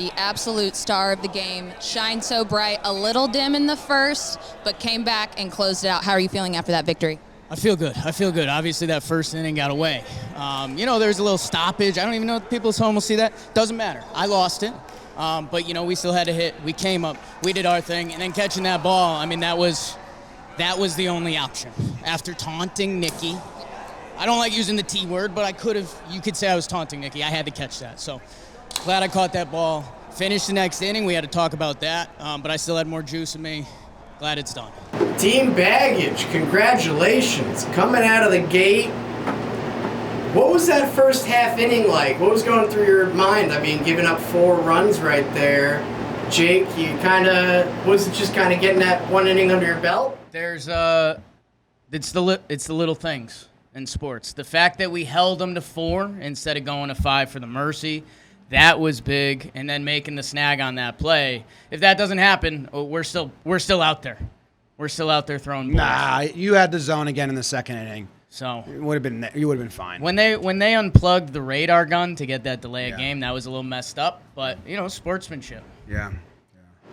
the absolute star of the game, shined so bright, a little dim in the first, but came back and closed it out. How are you feeling after that victory? I feel good. Obviously, that first inning got away. There's a little stoppage. I don't even know if people at home will see that. Doesn't matter. I lost it. But we still had to hit. We came up. We did our thing. And then catching that ball, that was the only option. After taunting Nikki, I don't like using the T word, but you could say I was taunting Nikki. I had to catch that. So glad I caught that ball. Finished the next inning. We had to talk about that. But I still had more juice in me. Glad it's done. Team Baggage, congratulations. Coming out of the gate. What was that first half inning like? What was going through your mind? Giving up 4 runs right there. Jake, was it just kind of getting that one inning under your belt? It's the little things in sports. The fact that we held them to 4 instead of going to 5 for the mercy, that was big. And then making the snag on that play. If that doesn't happen, we're still out there. We're still out there throwing balls. Nah, you had the zone again in the second inning. So you would have been fine. When they unplugged the radar gun to get that delay of game, that was a little messed up. But sportsmanship. Yeah.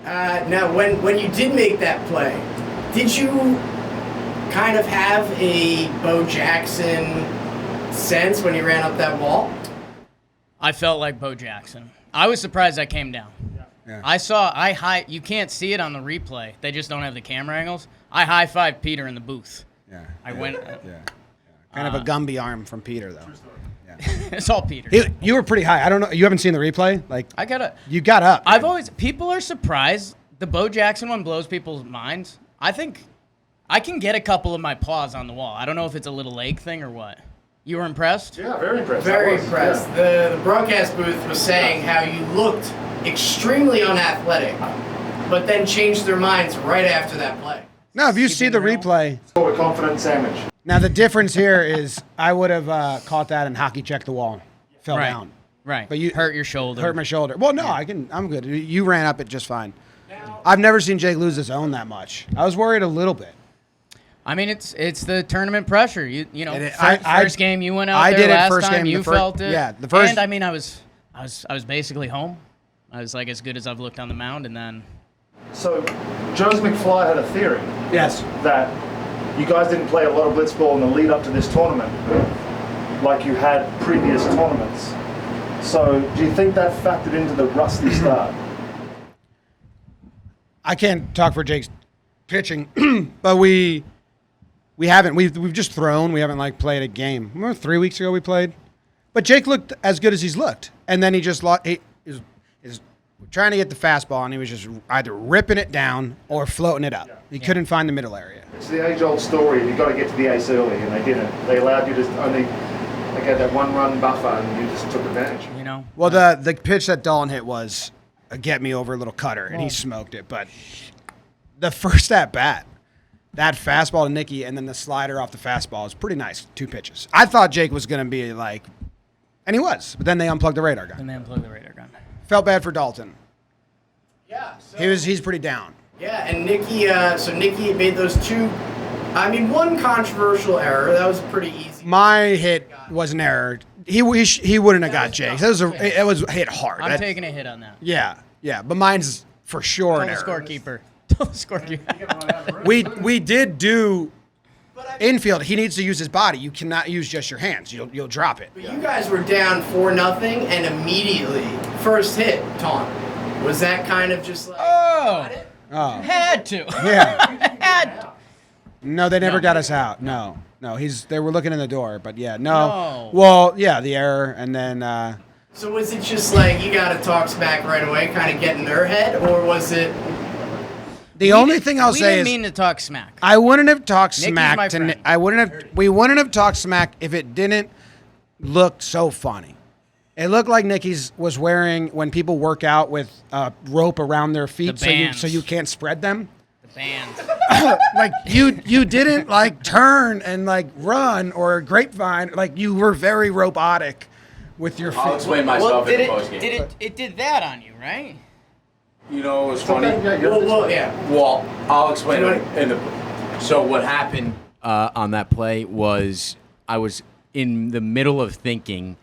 Now, when you did make that play, did you kind of have a Bo Jackson sense when you ran up that wall? I felt like Bo Jackson. I was surprised I came down. Yeah. You can't see it on the replay. They just don't have the camera angles. I high-fived Peter in the booth. Yeah. I went. Yeah. Kind of a Gumby arm from Peter, though. Yeah. It's all Peter. You were pretty high. I don't know. You haven't seen the replay? You got up. People are surprised. The Bo Jackson one blows people's minds. I think I can get a couple of my paws on the wall. I don't know if it's a little leg thing or what. You were impressed? Yeah, very impressed. Very impressed. Yeah. The broadcast booth was saying how you looked extremely unathletic, but then changed their minds right after that play. No, if you see the replay. A confident sandwich. Now, the difference here is I would have caught that and hockey checked the wall. Fell down. Right. But you hurt your shoulder. Hurt my shoulder. Well, no, I'm good. You ran up it just fine. I've never seen Jake lose his own that much. I was worried a little bit. It's the tournament pressure. First game you went out there last time, you felt it. Yeah, the first. And I was basically home. I was like as good as I've looked on the mound, and then. So, Josie McFly had a theory. Yes. That you guys didn't play a lot of Blitzball in the lead up to this tournament, like you had previous tournaments. So, do you think that factored into the rusty start? I can't talk for Jake's pitching, but we haven't. We've just thrown. We haven't played a game. Remember 3 weeks ago we played, but Jake looked as good as he's looked, and then he just lost. He is trying to get the fastball, and he was just either ripping it down or floating it up. He couldn't find the middle area. It's the age-old story. You've got to get to the ace early, and they didn't. They allowed you to only get that 1-run buffer, and you just took advantage. Well, the pitch that Dalton hit was a get me over little cutter, and he smoked it. But the first at bat, that fastball to Nicky, and then the slider off the fastball is pretty nice. 2 pitches. I thought Jake was going to be and he was. But then they unplugged the radar gun. Felt bad for Dalton. Yeah. He's pretty down. Yeah, and Nicky, Nicky made those 2, one controversial error. That was pretty easy. My hit was an error. He wouldn't have got Jake's. It was hit hard. I'm taking a hit on that. Yeah, but mine's for sure an error. Scorekeeper. Tell the scorekeeper. We did do infield. He needs to use his body. You cannot use just your hands. You'll drop it. But you guys were down 4-0 and immediately first hit taunt. Was that kind of just had to. Yeah. Had to. No, they never got us out. No. They were looking in the door, but yeah, no. Well, yeah, the error, and then. So was it just you got to talk smack right away, kind of get in their head, or was it? The only thing I'll say is we didn't mean to talk smack. I wouldn't have talked Nicky's smack my to. friend. We wouldn't have talked smack if it didn't look so funny. It looked like Nicky's was wearing when people work out with rope around their feet, so you can't spread them. The band. You didn't turn and run or grapevine. You were very robotic with your feet. I'll explain myself in the postgame. It did that on you, right? It was funny. Yeah. Well, I'll explain it. So what happened on that play was I was in the middle of thinking,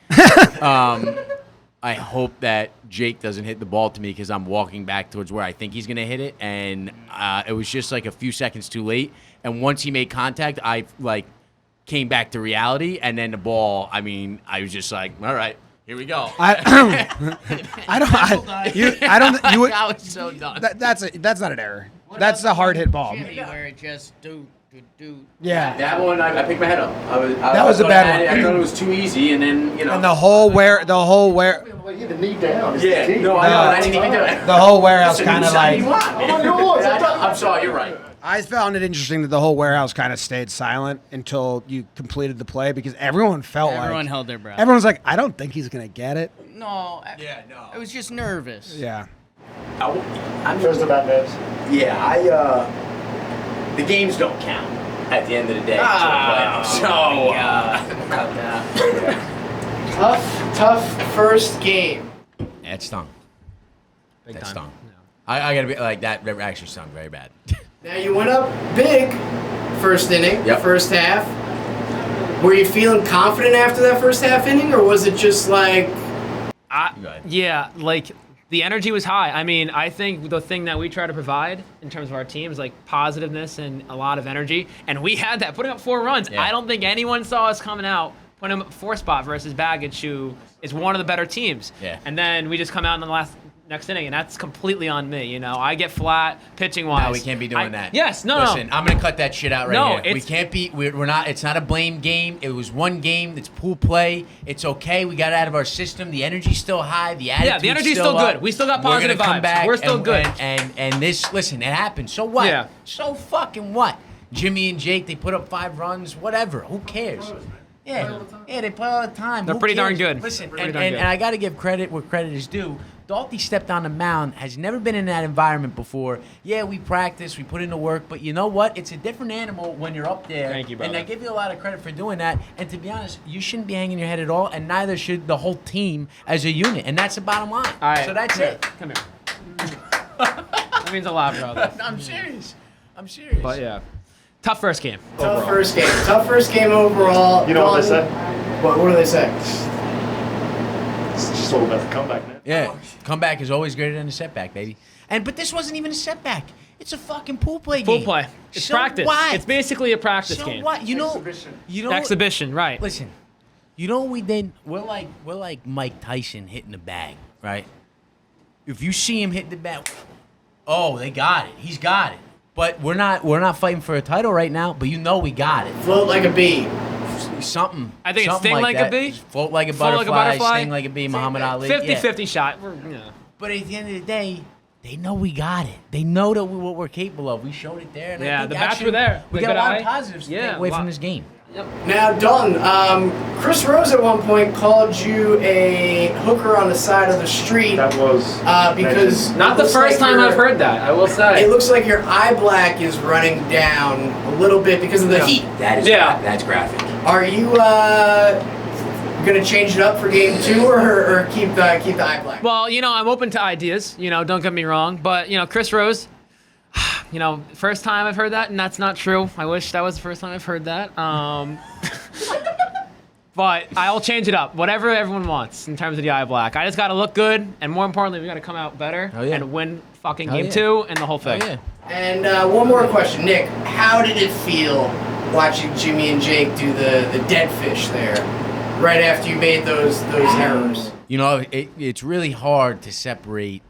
I hope that Jake doesn't hit the ball to me because I'm walking back towards where I think he's going to hit it. And it was just like a few seconds too late. And once he made contact, I came back to reality. And then the ball, I mean, I was just like, all right, here we go. I was so done. That's not an error. That's a hard hit ball. Where it just do. Yeah. That one, I picked my head up. That was a bad one. I thought it was too easy, and then, And the whole where Well, you had the knee down. Is the key. no, I know, I didn't even do it. the whole warehouse kind of like. I'm sorry, you're right. I found it interesting that the whole warehouse kind of stayed silent until you completed the play because everyone felt Everyone held their breath. Everyone's like, I don't think he's gonna get it. No. Yeah, no. I was just nervous. Yeah. I'm First about nerves. Yeah, the games don't count at the end of the day. Tough first game. Yeah, it stung. That stung. I gotta be like that. Actually stung very bad. Now you went up big first inning, Yep. first half. Were you feeling confident after that first half inning, or was it just like? Go ahead. Yeah, like the energy was high. I mean, I think the thing that we try to provide in terms of our team is like positiveness and a lot of energy, and we had that. Putting up 4 runs, Yeah. I don't think anyone saw us coming out putting up 4 spot versus Baggage, who is one of the better teams. Yeah. And then we just come out in the next inning, and that's completely on me. You know, I get flat pitching wise. No, we can't be doing that. Yes, no. Listen, I'm gonna cut that shit out right No, here. We can't be. We're not. It's not a blame game. It was one game. It's pool play. It's okay. We got it out of our system. The energy's still high. The attitude's Yeah, the energy's still up. good. We still got We're positive gonna come vibes. back We're still and, good. And this. Listen, it happened. So what? Yeah. So fucking what? Jimmy and Jake, they put up 5 runs. Whatever. Who cares? Yeah, they play all the time. They're Who pretty darn cares? good. Listen, Pretty and, darn good. and I got to give credit where credit is due. Dalty stepped on the mound, has never been in that environment before. Yeah, we practice, we put in the work, but you know what? It's a different animal when you're up there. Thank you, brother. And I give you a lot of credit for doing that. And to be honest, you shouldn't be hanging your head at all, and neither should the whole team as a unit. And that's the bottom line. All right, So that's here, it. Come here. That means a lot, brother. I'm serious. I'm serious. But yeah, tough first game. Tough first game. Tough first game overall. You know what they Dalton, say? What do they say? It's just all about the comeback now. Yeah, comeback is always greater than a setback, baby. But this wasn't even a setback. It's a fucking pool play game. Full play. It's So practice. what? It's basically a practice So game. what? You know. Exhibition, right? Listen, you know what we did? We're like Mike Tyson hitting the bag, right? If you see him hit the bag, oh, they got it. He's got it. But we're not fighting for a title right now. But you know we got it. Float like a bee. Something. I think it's something sting like a that. bee? Float like a Float like a butterfly. butterfly? Sting like a bee. Muhammad Ali. 50-50 Yeah. shot. But at the end of the day, they know we got it. They know that what we're capable of. We showed it there. And I Yeah, think the bats actually were there. We The got a good lot eye. of positives to Yeah, take away a lot. from this game. Now, Dalton, Chris Rose at one point called you a hooker on the side of the street That was because Not the looks first like time your- I've heard that, I will say. It looks like your eye black is running down a little bit because of the heat. That is Yeah. that's graphic. Are you gonna change it up for game 2 or keep the eye black? Well, you know, I'm open to ideas. You know, don't get me wrong. But, you know, Chris Rose, you know, first time I've heard that, and that's not true. I wish that was the first time I've heard that. But I'll change it up. Whatever everyone wants in terms of the eye black. I just got to look good, and more importantly, we got to come out better Oh, yeah. and win fucking Oh, game yeah. 2 and the whole Oh, thing. yeah. And one more question, Nick. How did it feel watching Jimmy and Jake do the dead fish there right after you made those errors? You know, it's really hard to separate,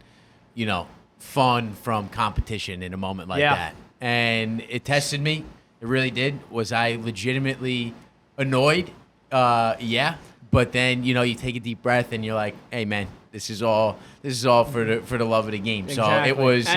you know, fun from competition in a moment like Yeah. that. And it tested me. It really did. Was I legitimately annoyed? Yeah. But then, you know, you take a deep breath and you're like, hey, man, this is all for the love of the game. So Exactly.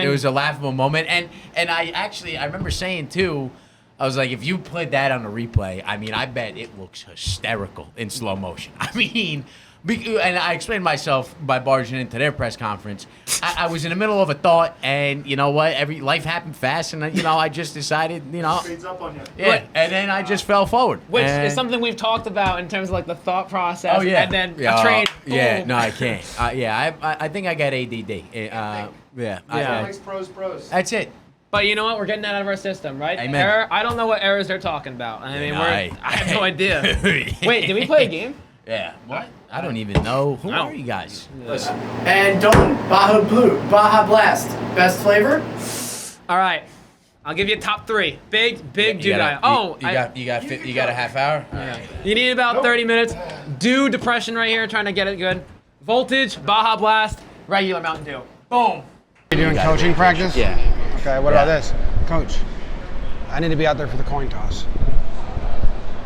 it was a laughable moment. And I remember saying too, I was like, if you played that on a replay, I mean, I bet it looks hysterical in slow motion. I mean, and I explained myself by barging into their press conference. I was in the middle of a thought, and you know what? Life happened fast, and you know, I just decided, you know, Speeds up on you. yeah, and then I just fell forward. Which And- is something we've talked about in terms of like the thought process. Oh yeah, And then yeah, a trade. Yeah, boom. no, I can't. Yeah, I think I got ADD. Yeah, Yeah. Pros. that's it. But you know what? We're getting that out of our system, right? Amen. Error. I don't know what errors they're talking about. I mean, no, I have no idea. Wait, Wait, did we play a game? Yeah. What? I don't even know. Who are you guys? Listen. And don't Baja Blue, Baja Blast, best flavor. All right. I'll give you a top 3. Big dude guy. You got a half hour? All right. You need about 30 minutes. Do depression right here, trying to get it good. Voltage, Baja Blast, regular Mountain Dew. Boom. You doing coaching practice? Yeah. Okay, what about this? Coach, I need to be out there for the coin toss.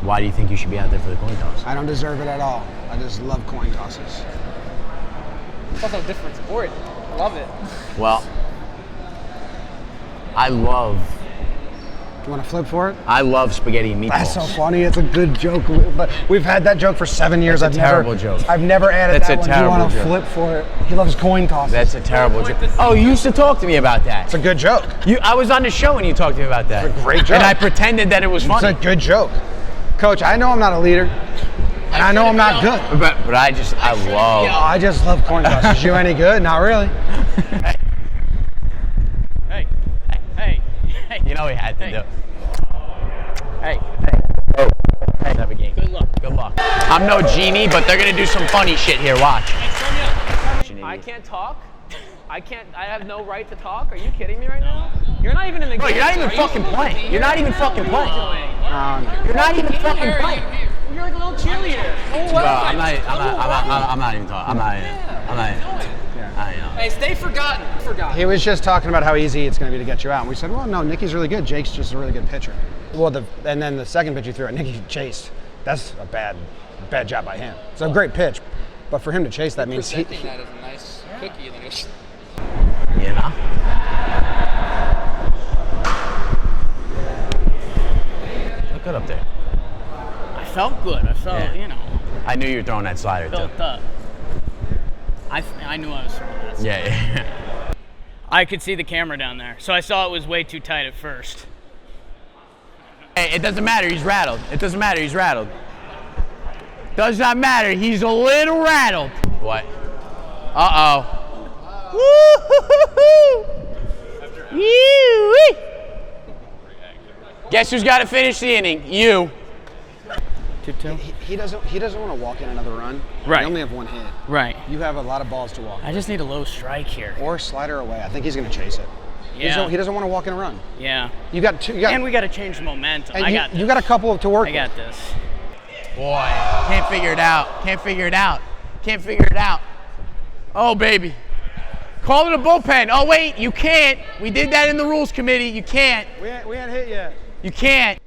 Why do you think you should be out there for the coin toss? I don't deserve it at all. I just love coin tosses. It's also a different sport. I love it. Well, I love You want to flip for it? I love spaghetti and meatballs. That's so funny. It's a good joke, but we've had that joke for 7 years. That's a terrible joke. I've never added That's that a one. terrible You want to joke. flip for it? He loves coin tosses. That's a terrible joke. Oh, you used to talk to me about that. It's a good joke. I was on the show and you talked to me about that. It's a great joke. And I pretended that it was funny. It's a good joke. Coach, I know I'm not a leader, and I know I'm not good. But I love. I just love coin tosses. You any good? Not really. Hey. You know we had to do. Hey. Oh. Hey. Have a game. Good luck. I'm no genie, but they're gonna do some funny shit here. Watch. I can't talk. I have no right to talk. Are you kidding me right now? You're not even in the game. Bro, you're not even fucking playing. You're not even fucking playing. You're not even fucking playing. You're like a little cheerleader. I'm not even talking. I'm not even. Hey, stay forgotten. He was just talking about how easy it's going to be to get you out. And we said, well, no, Nicky's really good. Jake's just a really good pitcher. Well, and then the second pitch you threw at Nicky chased. That's a bad job by him. It's a great pitch, but for him to chase that means he. That is a nice cookie. You know. Look good up there. I felt good. I felt, I knew you were throwing that slider too. built up. I knew I was throwing that. Yeah. I could see the camera down there, so I saw it was way too tight at first. Hey, it doesn't matter. He's rattled. It doesn't matter. He's rattled. Does not matter. He's a little rattled. What? Uh-oh. Woo-hoo-hoo. Guess who's got to finish the inning? You. 2-2. He doesn't want to walk in another run. Right. You only have one hit. Right. You have a lot of balls to walk. I just need a low strike here. Or slider away. I think he's going to chase it. Yeah. He doesn't want to walk in a run. Yeah. You got two. And we got to change the momentum. And I got this. You got a couple to work. I got this. Boy, can't figure it out. Can't figure it out. Can't figure it out. Oh, baby. Call it a bullpen. Oh, wait, you can't. We did that in the rules committee. You can't. We ain't hit yet. You can't.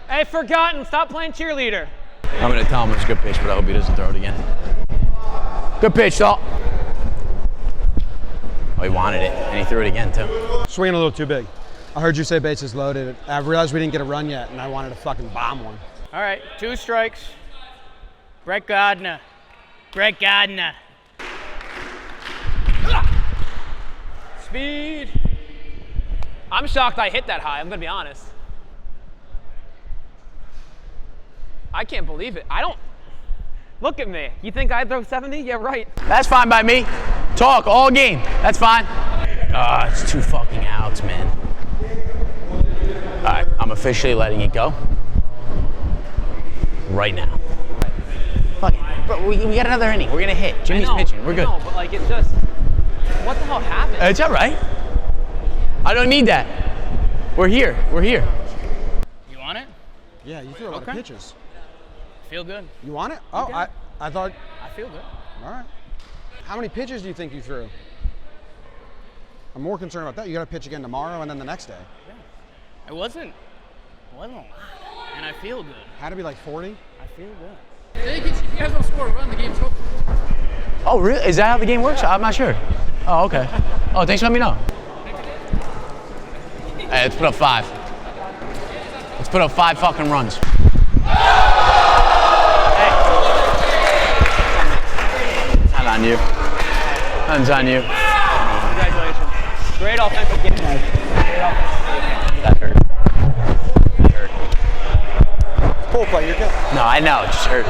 Hey, forgotten. Stop playing cheerleader. I'm going to tell him it's a good pitch, but I hope he doesn't throw it again. Good pitch, though. Oh, he wanted it, and he threw it again, too. Swinging a little too big. I heard you say bases loaded. I realized we didn't get a run yet, and I wanted to fucking bomb one. All right, 2 strikes. Brett Gardner. Speed. I'm shocked I hit that high. I'm going to be honest. I can't believe it. I don't. Look at me. You think I throw 70? Yeah, right. That's fine by me. Talk all game. That's fine. It's 2 fucking outs, man. All right, I'm officially letting it go. Right now. Fuck it. Bro, we got another inning. We're going to hit. Jimmy's pitching. We're good. No, but like it's just. What the hell happened? It's all right. I don't need that. We're here. You want it? Yeah, you threw a lot of pitches. Feel good. You want it? Oh, I thought. I feel good. All right. How many pitches do you think you threw? I'm more concerned about that. You got to pitch again tomorrow and then the next day. Yeah. It wasn't a lot, and I feel good. Had to be like 40. I feel good. If you guys don't score a run, the game's over. Oh, really? Is that how the game works? I'm not sure. Oh, okay. Oh, thanks for letting me know. Hey, let's put up 5. Let's put up 5 fucking runs. Hey. Not on you. Nothing's on you. Congratulations. Great offensive game. That hurt. Pull play, you're good. No, I know. It just hurt.